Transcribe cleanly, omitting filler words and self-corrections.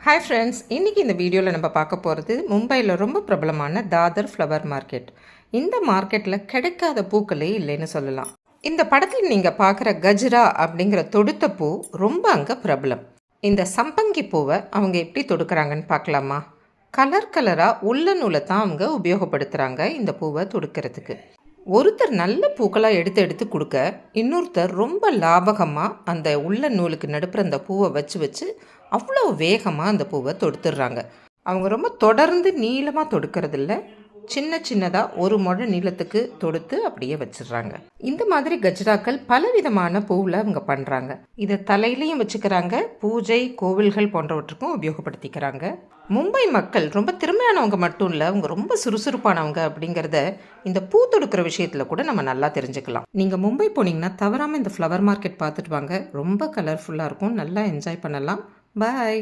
Hi friends, இன்றைக்கி இந்த வீடியோவில் நம்ம பார்க்க போகிறது மும்பையில் ரொம்ப பிரபலமான தாதர் ஃப்ளவர் மார்க்கெட். இந்த மார்க்கெட்டில் கிடைக்காத பூக்களே இல்லைன்னு சொல்லலாம். இந்த படத்தில் நீங்கள் பார்க்குற கஜ்ரா அப்படிங்கிற தொடுத்த பூ ரொம்ப அங்கே பிரபலம். இந்த சம்பங்கி பூவை அவங்க எப்படி தொடுக்கிறாங்கன்னு பார்க்கலாமா? கலர் கலராக உள்ள நூலை தான் அவங்க உபயோகப்படுத்துகிறாங்க இந்த பூவை தொடுக்கிறதுக்கு. ஒருத்தர் நல்ல பூக்களாக எடுத்து எடுத்து கொடுக்க, இன்னொருத்தர் ரொம்ப லாபகமாக அந்த உள்ள நூலுக்கு நடுப்புற அந்த பூவை வச்சு அவ்வளோ வேகமாக அந்த பூவை தொடுத்துடுறாங்க. அவங்க ரொம்ப தொடர்ந்து நீளமாக தொடுக்கறதில்ல, சின்ன சின்னதாக ஒரு முழ நீளத்துக்கு தொடுத்து அப்படியே வச்சிடுறாங்க. இந்த மாதிரி கஜ்ராக்கள் பலவிதமான பூவில் அவங்க பண்ணுறாங்க. இதை தலையிலையும் வச்சுக்கிறாங்க, பூஜை கோவில்கள் போன்றவற்றுக்கும் உபயோகப்படுத்திக்கிறாங்க. மும்பை மக்கள் ரொம்ப திறமையானவங்க மட்டும் இல்லை, அவங்க ரொம்ப சுறுசுறுப்பானவங்க அப்படிங்கிறத இந்த பூ தொடுக்கிற விஷயத்தில் கூட நம்ம நல்லா தெரிஞ்சுக்கலாம். நீங்கள் மும்பை போனீங்கன்னா தவறாமல் இந்த ஃப்ளவர் மார்க்கெட் பார்த்துட்டு வாங்க. ரொம்ப கலர்ஃபுல்லாக இருக்கும், நல்லா என்ஜாய் பண்ணலாம். பாய்.